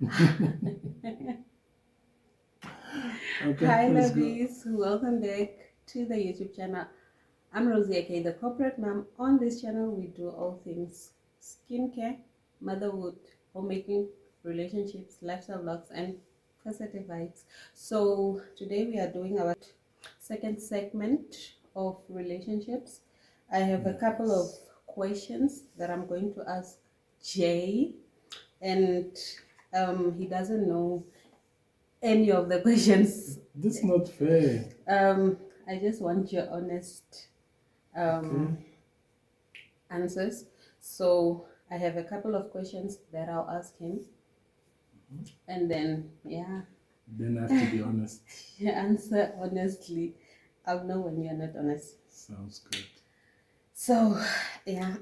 Okay, Hi, let's go. Lovies. Welcome back to the YouTube channel. I'm Rosie, aka the corporate mom. On this channel, we do all things skincare, motherhood, homemaking, relationships, lifestyle vlogs, and positive vibes. So, today we are doing our second segment of relationships. I have a couple of Yes. questions that I'm going to ask Jay, and he doesn't know any of the questions. This is not fair. Um, I just want your honest Okay. um, answers. So I have a couple of questions that I'll ask him, and then Then I have to be honest. you answer honestly. I'll know when you're not honest. Sounds good. So yeah,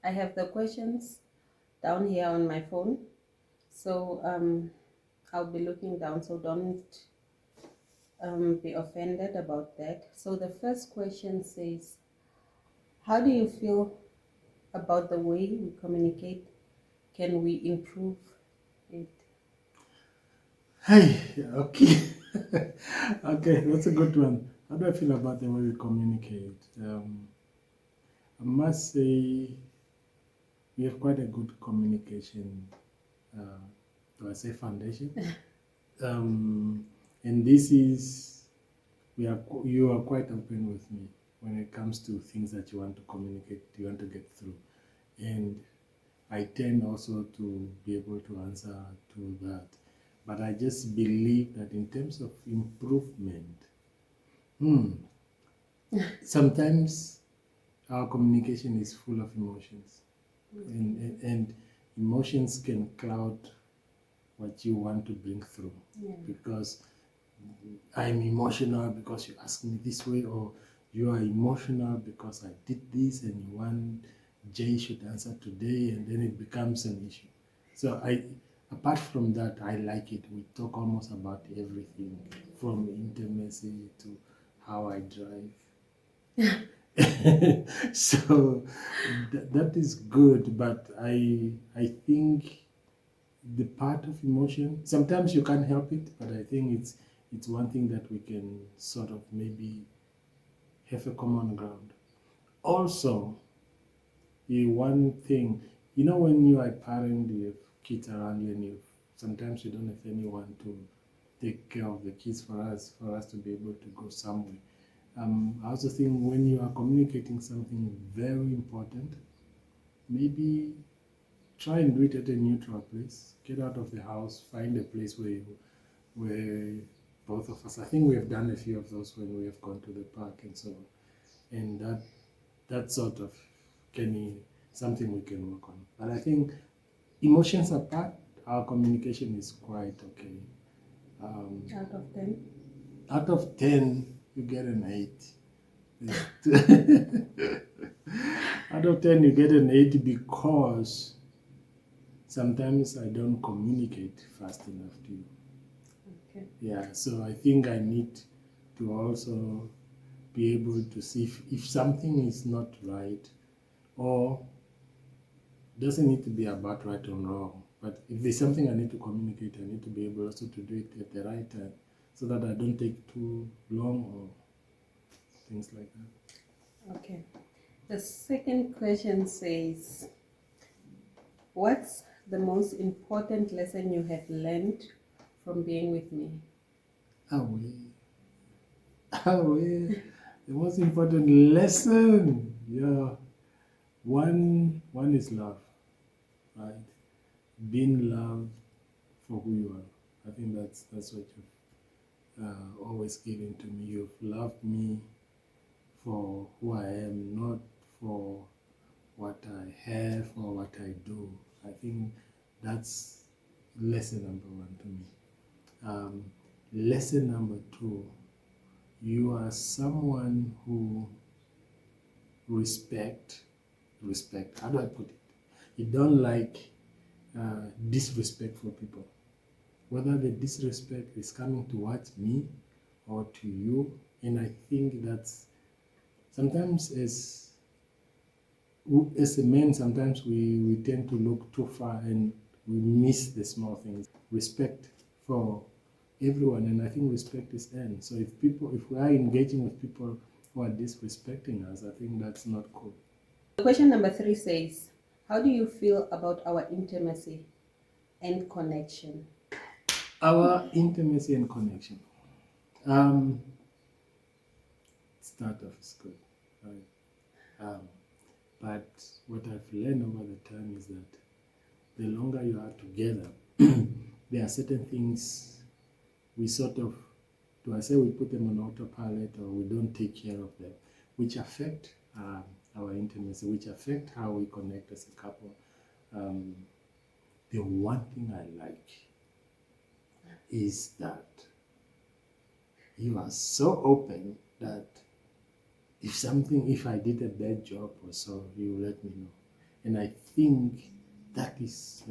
I have the questions down here on my phone. So I'll be looking down. So don't be offended about that. So the first question says, how do you feel about the way we communicate? Can we improve it? Hey, okay. Okay, that's a good one. How do I feel about the way we communicate? I must say we have quite a good communication, do I say foundation? Um, and this is, you are quite open with me when it comes to things that you want to communicate, you want to get through. And I tend also to be able to answer to that. But I just believe that in terms of improvement, hmm, sometimes our communication is full of emotions. And emotions can cloud what you want to bring through. Yeah. Because I'm emotional because you asked me this way, or you are emotional because I did this and you want Jay should answer today, and then it becomes an issue. So apart from that, I like it. We talk almost about everything from intimacy to how I drive. So that is good, but I think the part of emotion, sometimes you can't help it, but I think it's one thing that we can sort of maybe have a common ground. Also, the one thing, when you are a parent, you have kids around you, and sometimes you don't have anyone to take care of the kids for us to be able to go somewhere. I also think when you are communicating something very important, maybe try and do it at a neutral place. Get out of the house, find a place where both of us, I think we have done a few of those when we have gone to the park and so on. And that sort of can be something we can work on. But I think emotions apart, our communication is quite okay. Out of 10? Out of 10, you get an 8. Out of 10, you get an 8 because sometimes I don't communicate fast enough to you. Okay. Yeah, so I think I need to also be able to see if something is not right, or doesn't need to be about right or wrong. But if there's something I need to communicate, I need to be able also to do it at the right time so that I don't take too long or things like that. Okay. The second question says, what's the most important lesson you have learned from being with me? Away. The most important lesson, yeah. One is love, right? Being loved for who you are. I think that's what you've always given to me. You've loved me for who I am, not for what I have or what I do. I think that's lesson number one to me. Lesson number two, you are someone who respect. How do I put it? You don't like disrespectful people. Whether the disrespect is coming towards me or to you, and I think that's sometimes as a man, sometimes we tend to look too far and we miss the small things. Respect for everyone, and I think respect is earned. So if we are engaging with people who are disrespecting us, I think that's not cool. Question number 3 says, how do you feel about our intimacy and connection? Our intimacy and connection. Start off is good, right? But what I've learned over the time is that the longer you are together, there are certain things we sort of, do I say we put them on autopilot, or we don't take care of them, which affect our intimacy, which affect how we connect as a couple. The one thing I like is that you are so open that if I did a bad job or so, you let me know. And I think that is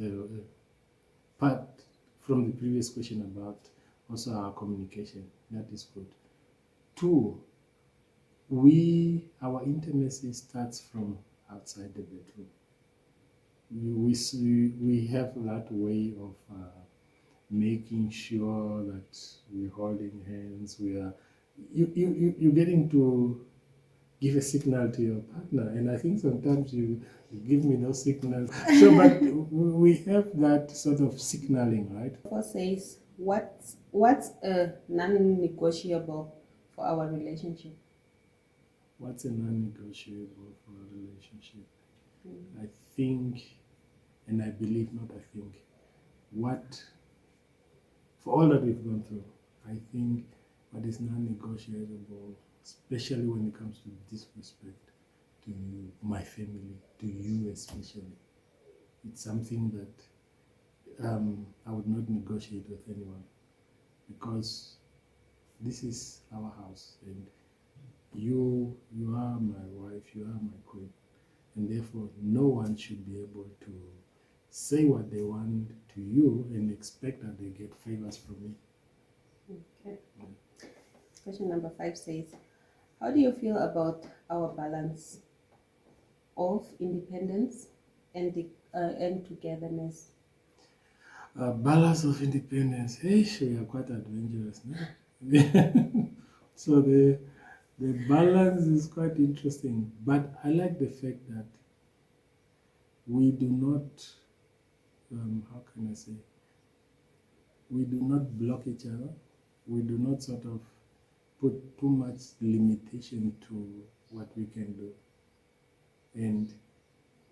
part from the previous question about also our communication. That is good. 2, our intimacy starts from outside the bedroom. We have that way of making sure that we're holding hands. You're getting to give a signal to your partner, and I think sometimes you give me no signals. So, but we have that sort of signaling, right? 4 says, what's a non-negotiable for our relationship? What's a non-negotiable for a relationship? I think, and I believe, not I think, for all that we've gone through, I think what is non-negotiable, especially when it comes to disrespect to you, my family, to you especially, it's something that I would not negotiate with anyone, because this is our house, and you are my wife, you are my queen, and therefore no one should be able to say what they want to you and expect that they get favors from me. Okay. Question number 5 says, how do you feel about our balance of independence and togetherness? Balance of independence. Hey, we are quite adventurous, no? So the balance is quite interesting, but I like the fact that we do not, how can I say, we do not block each other. We do not sort of put too much limitation to what we can do. And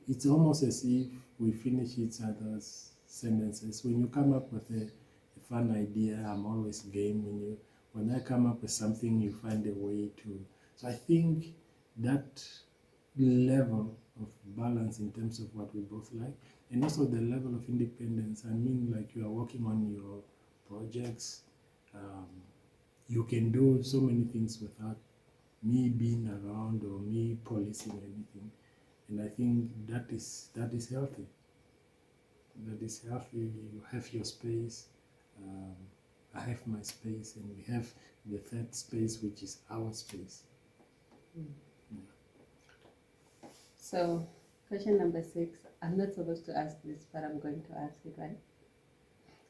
it's almost as if we finish each other's sentences. When you come up with a fun idea, I'm always game. When I come up with something, you find a way to. So I think that level of balance in terms of what we both like, and also the level of independence. I mean, like, you are working on your projects. You can do so many things without me being around or me policing anything. And I think that is healthy. That is healthy. You have your space. I have my space, and we have the third space, which is our space. Yeah. So, question number 6. I'm not supposed to ask this, but I'm going to ask it, right?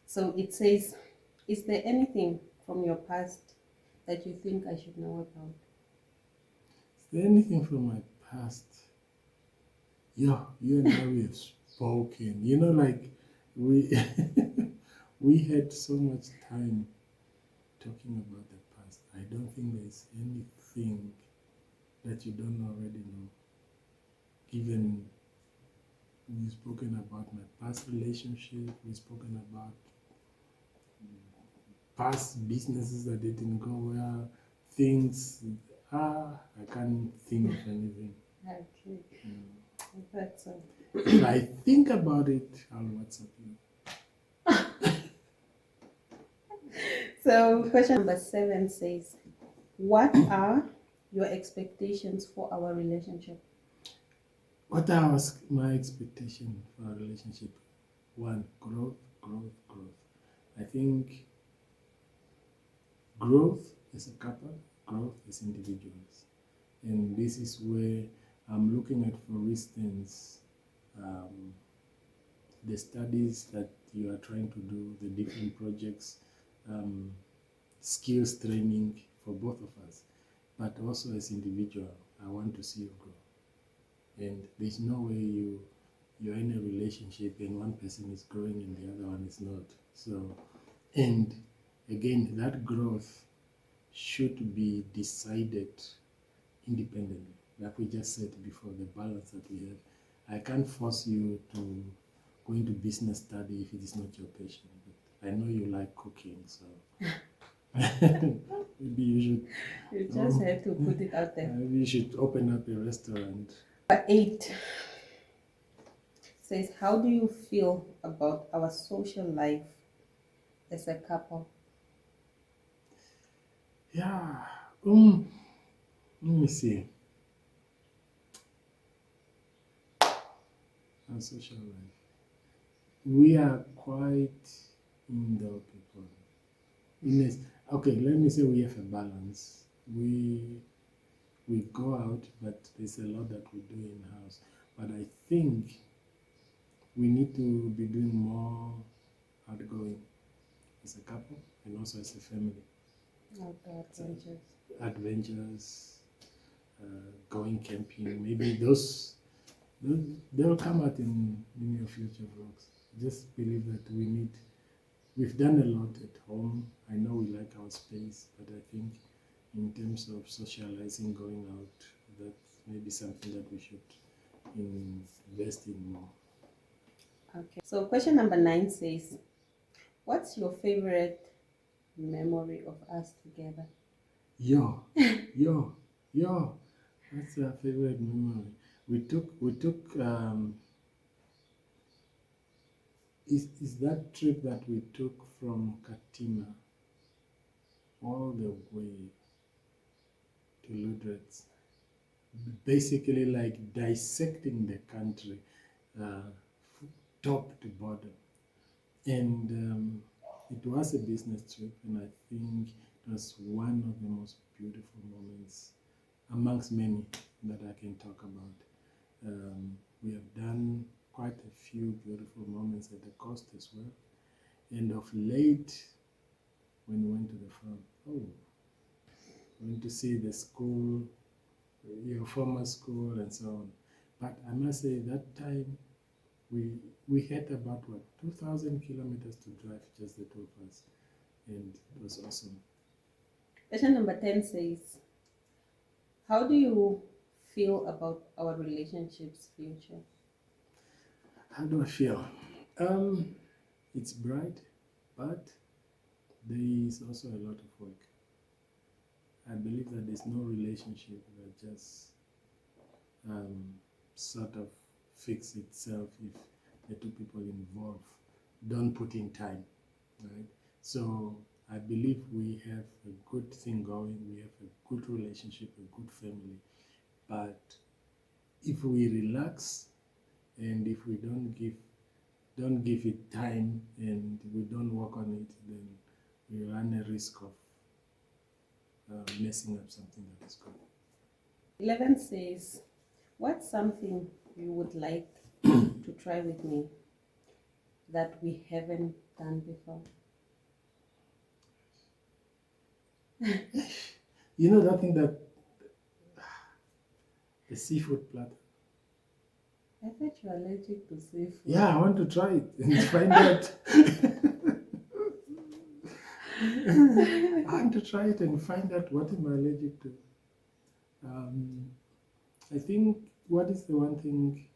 So it says, is there anything from your past that you think I should know about? Is there anything from my past? Yeah, you and I, we have spoken. Like, we we had so much time talking about the past. I don't think there's anything that you don't already know. Given we've spoken about my past relationship, we've spoken about past businesses that didn't go well, things. I can't think of anything. Okay. That's all. If I think about it, I'll WhatsApp you. So question number 7 says, what are your expectations for our relationship? What are my expectation for our relationship? 1, growth. I think growth as a couple, growth as individuals. And this is where I'm looking at, for instance, the studies that you are trying to do, the different projects, skills training for both of us, but also as individual. I want to see you grow, and there's no way you're in a relationship and one person is growing and the other one is not. So, and again, that growth should be decided independently. Like we just said before, the balance that we have. I can't force you to go into business study if it is not your passion. But I know you like cooking, so maybe you should. You just have to put it out there. Maybe you should open up a restaurant. 8 says, how do you feel about our social life as a couple? Yeah. Let me see. Our social life. We are quite indoor people. Okay, let me say we have a balance. We go out, but there's a lot that we do in house. But I think we need to be doing more outgoing as a couple and also as a family. Outdoor adventures. Adventures, going camping, maybe they'll come out in your future vlogs. Just believe that we've done a lot at home. I know we like our space, but I think in terms of socializing, going out, that's maybe something that we should invest in more. Okay. So question number 9 says, what's your favorite memory of us together? Yo, that's our favorite memory. We took is that trip that we took from Katima all the way to Ludwig's, basically like dissecting the country, top to bottom. And it was a business trip, and I think it was one of the most beautiful moments amongst many that I can talk about. We have done quite a few beautiful moments at the coast as well. And of late, when we went to the farm, went to see the school, your former school, and so on. But I must say that time we had about 2,000 kilometers to drive, just the two of us, and it was awesome. Question number 10 says, how do you feel about our relationship's future? How do I feel? It's bright, but there is also a lot of work. I believe that there's no relationship that just sort of fix itself if the two people involved don't put in time, right? So I believe we have a good thing going, we have a good relationship, a good family, but if we relax and if we don't give it time and we don't work on it, then we run a risk of messing up something that is good. 11 says, what's something you would like to try with me that we haven't done before? You know that thing that the seafood platter? I thought you were allergic to seafood. Yeah, I want to try it and find out. I want to try it and find out what am I allergic to. I think what is the one thing,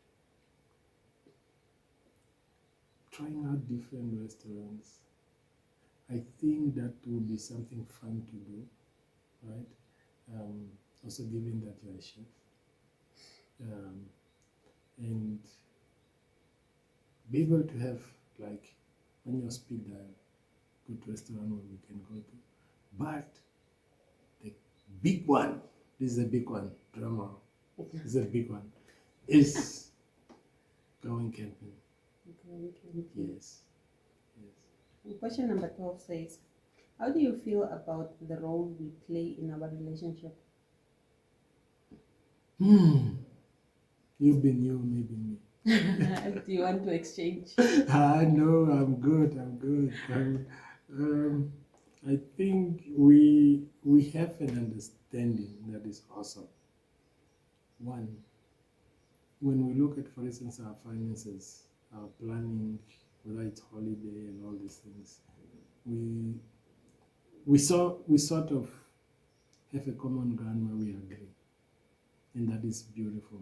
trying out different restaurants. I think that will be something fun to do, right? Also given that you're a chef. And be able to have, like, on your speed dial, good restaurant where we can go to. But the big one, this is a big one, drama, this is a big one, is going camping. Yes. Question number 12 says, how do you feel about the role we play in our relationship? You've been you, maybe me. Do you want to exchange? No, I'm good. I'm good. I think we have an understanding that is awesome. One, when we look at, for instance, our finances, our planning, whether it's holiday and all these things, we we sort of have a common ground where we agree, and that is beautiful.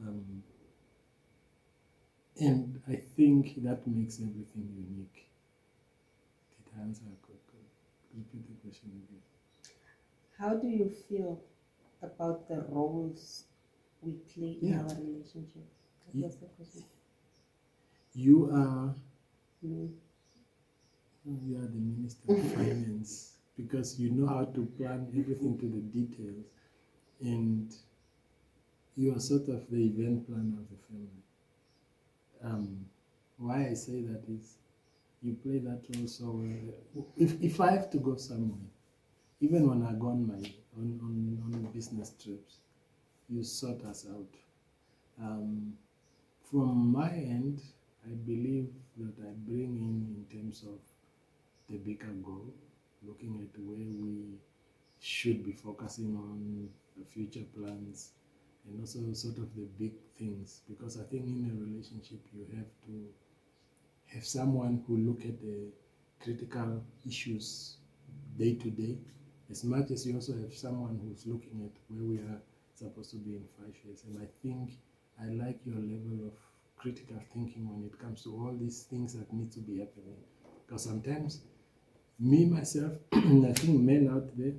Um, and I think that makes everything unique. Did I answer? Repeat the question again. How do you feel about the roles we play in Yeah. our relationship? That was the question. You are Me. you are the Minister of Finance because you know how to plan everything to the details, and you are sort of the event planner of the family. Why I say that is you play that role so well. If I have to go somewhere, even when I go on my on business trips, you sort us out. From my end, I believe that I bring in terms of the bigger goal, looking at where we should be focusing on the future plans and also sort of the big things, because I think in a relationship you have to have someone who look at the critical issues day to day, as much as you also have someone who's looking at where we are supposed to be in 5 years. And I think I like your level of critical thinking when it comes to all these things that need to be happening. Because sometimes me, myself, and I think men out there,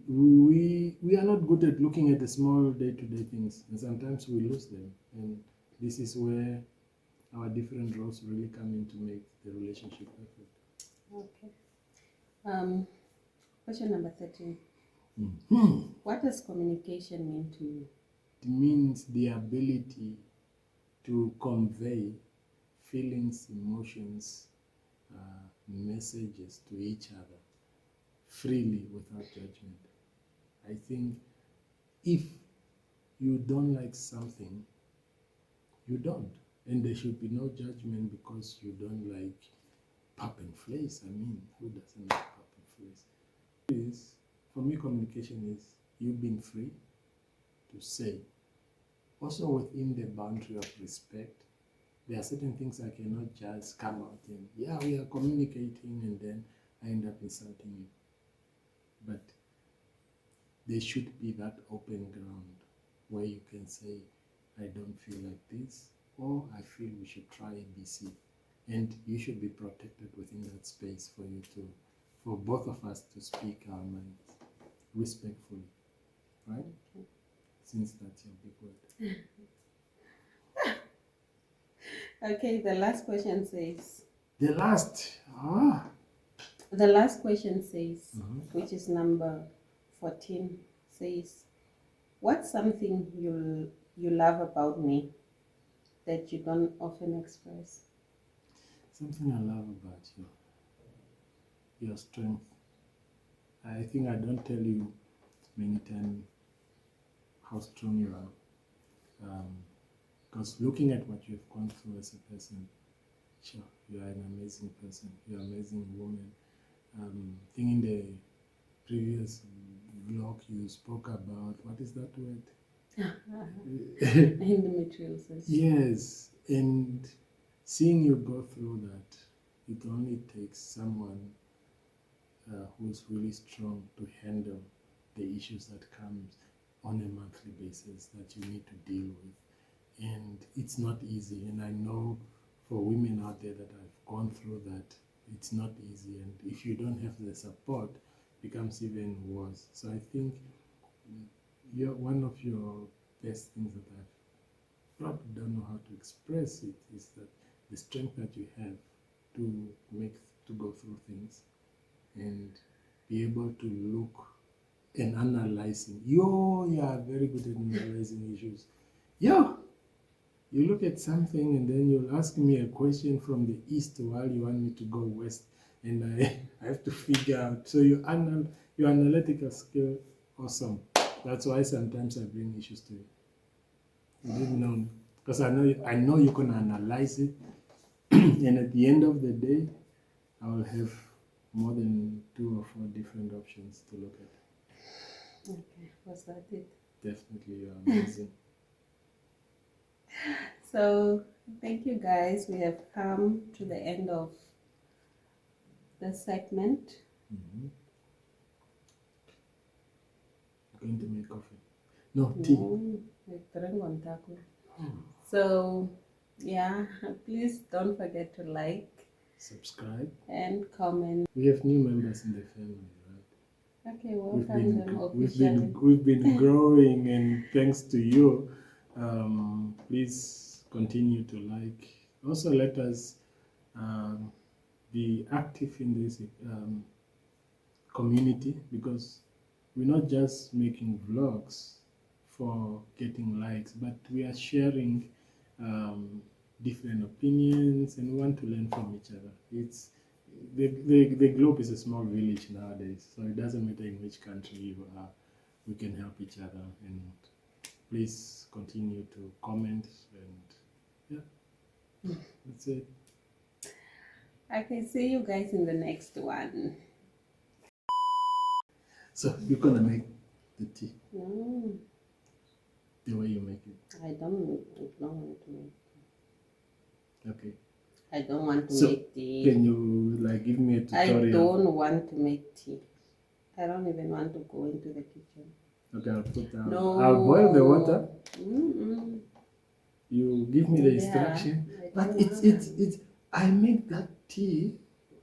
we are not good at looking at the small day-to-day things, and sometimes we lose them. And this is where our different roles really come in to make the relationship perfect. Okay. Question number 13. What does communication mean to you? It means the ability to convey feelings, emotions, messages to each other freely without judgment. I think if you don't like something, you don't. And there should be no judgment because you don't like pap and flace. I mean, who doesn't like pap and flace? For me, communication is you being free to say. Also within the boundary of respect, there are certain things I cannot just come out and, yeah, we are communicating and then I end up insulting you. But there should be that open ground where you can say, I don't feel like this, or I feel we should try ABC. And you should be protected within that space for both of us to speak our minds respectfully, right? Okay. Since that's your big word. Okay, the last question says. The last question says, which is number 14, says, what's something you love about me that you don't often express? Something I love about you, your strength. I think I don't tell you many times how strong you are. Because looking at what you've gone through as a person, sure, you are an amazing person. You're an amazing woman. I think in the previous vlog you spoke about, what is that word? Endometriosis. Yes, and seeing you go through that, it only takes someone who's really strong to handle the issues that comes on a monthly basis that you need to deal with. And it's not easy, and I know for women out there that have gone through that, it's not easy, and if you don't have the support, it becomes even worse. So I think one of your best things that I've probably don't know how to express it is that the strength that you have to go through things and be able to look and analyzing. You are very good at analyzing issues. You look at something and then you'll ask me a question from the east while you want me to go west, and I have to figure out. So your analytical skill, awesome. That's why sometimes I bring issues to you. You didn't know Because I know you can analyze it, and at the end of the day, I will have more than 2 or 4 different options to look at. Okay, was that it? Definitely, you're amazing. So thank you guys. We have come to the end of the segment. Mm-hmm. Going to make coffee. No, tea. We drink on taco. So yeah, please don't forget to like, subscribe, and comment. We have new members in the family, right? Okay, welcome them We've officially. been growing, and thanks to you, please continue to like. Also, let us be active in this community, because we're not just making vlogs for getting likes, but we are sharing different opinions, and we want to learn from each other. It's the globe is a small village nowadays, so it doesn't matter in which country you are, we can help each other. And please continue to comment, and yeah, that's it. Okay, see you guys in the next one. So you're gonna make the tea No, the way you make it. I don't want to make. Okay. I don't want to So, make tea. can you like give me a I tutorial? don't want to make tea. I don't even want to go into the kitchen. Okay, I'll put down. No. I'll boil the water. Mm-mm. You give me the Yeah, instruction. I But don't it's. I make that tea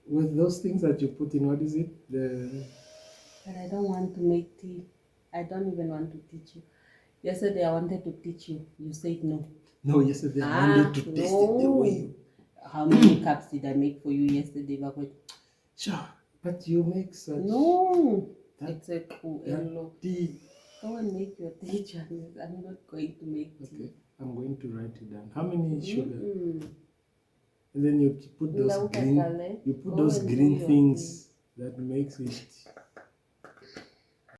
with those things that you put in. What is it? But I don't want to make tea. I don't even want to teach you. Yesterday I wanted to teach you. You said no. No, yesterday I wanted to taste it the way you. How many cups did I make for you yesterday, Bakwet? Sure, but you make such. No, that, it's a cool that tea. Go and make your tea, Janice. I'm not going to make tea. Okay, I'm going to write it down. How many sugar? Mm-mm. And then you put those Go green. and You put do those green your things that makes it